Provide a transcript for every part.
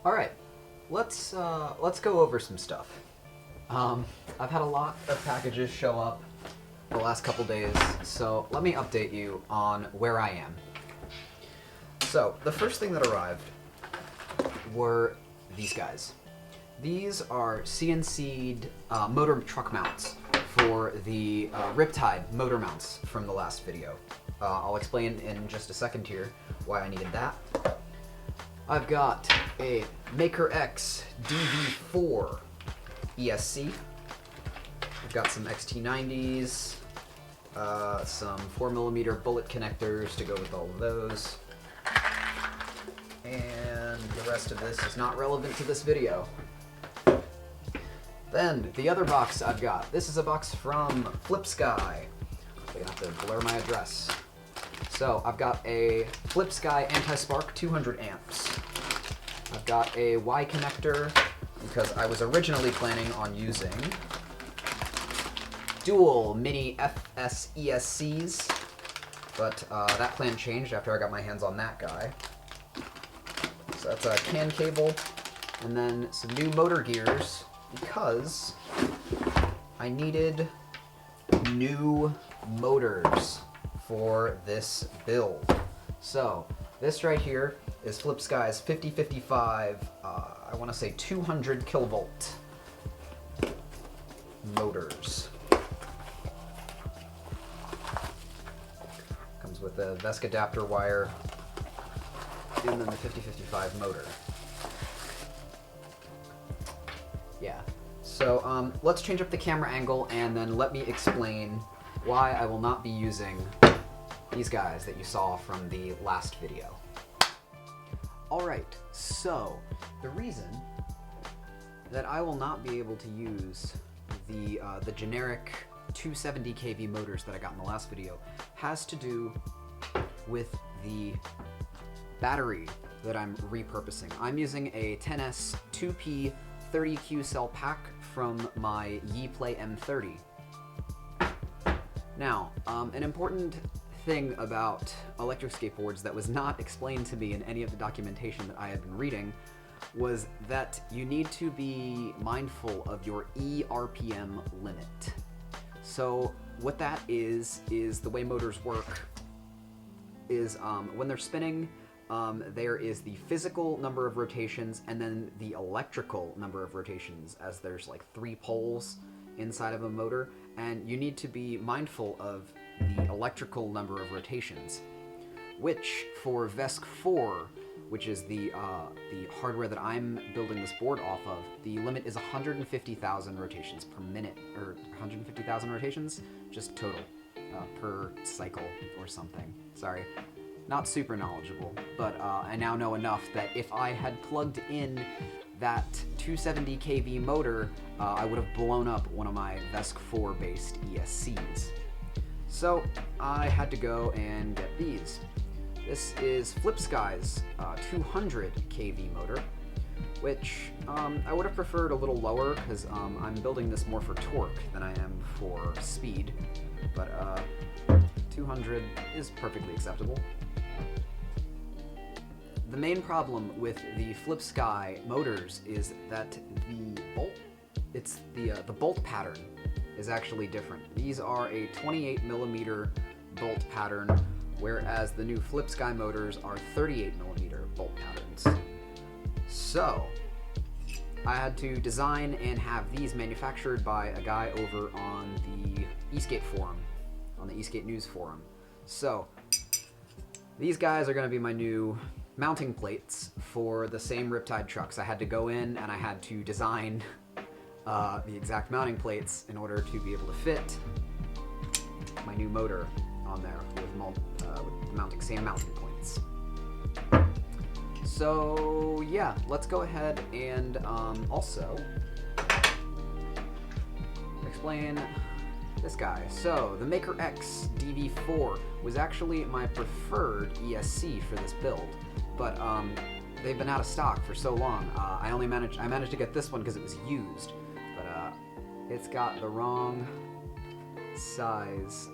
Alright, let's go over some stuff. I've had a lot of packages show up the last couple days, so let me update you on where I am. So, the first thing that arrived were these guys. These are CNC'd motor truck mounts for the Riptide motor mounts from the last video. I'll explain in just a second here why I needed that. I've got a Maker X DV4 ESC. I've got some XT90s, some 4mm bullet connectors to go with all of those. And the rest of this is not relevant to this video. Then, the other box I've got. This is a box from FlipSky. They're gonna have to blur my address. So, I've got a FlipSky anti-spark 200 amps. I've got a Y connector, because I was originally planning on using dual mini FS ESCs, but that plan changed after I got my hands on that guy. So that's a CAN cable, and then some new motor gears, because I needed new motors for this build. So this right here is FlipSky's 5055, I want to say 200 kilovolt motors. Comes with a VESC adapter wire and then the 5055 motor. Yeah. So let's change up the camera angle and then let me explain why I will not be using these guys that you saw from the last video. Alright, so the reason that I will not be able to use the generic 270 kV motors that I got in the last video has to do with the battery that I'm repurposing. I'm using a 10S 2P 30Q cell pack from my Yeeplay M30. Now, an important thing about electric skateboards that was not explained to me in any of the documentation that I had been reading was that you need to be mindful of your ERPM limit. So what that is the way motors work is when they're spinning, there is the physical number of rotations and then the electrical number of rotations, as there's like 3 poles inside of a motor, and you need to be mindful of the electrical number of rotations, which for VESC4, which is the hardware that I'm building this board off of, the limit is 150,000 rotations per minute, or 150,000 rotations, just total, per cycle or something. Sorry. Not super knowledgeable, but I now know enough that if I had plugged in that 270 kV motor, I would have blown up one of my VESC4 based ESCs. So I had to go and get these. This is FlipSky's 200 kV motor, which I would have preferred a little lower because I'm building this more for torque than I am for speed, but 200 is perfectly acceptable. The main problem with the FlipSky motors is that the bolt pattern is actually different. These are a 28mm bolt pattern, whereas the new FlipSky motors are 38mm bolt patterns. So I had to design and have these manufactured by a guy over on the esk8 forum, on the esk8 news forum. So these guys are going to be my new mounting plates for the same Riptide trucks. I had to go in and I had to design the exact mounting plates in order to be able to fit my new motor on there with mounting same mounting points. So yeah, let's go ahead and also explain this guy. So the Maker X DV4 was actually my preferred ESC for this build, but they've been out of stock for so long. I managed to get this one because it was used, but it's got the wrong size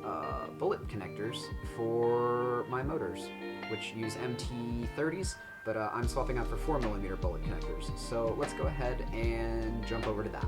bullet connectors for my motors, which use MT30s, but I'm swapping out for 4mm bullet connectors. So let's go ahead and jump over to that.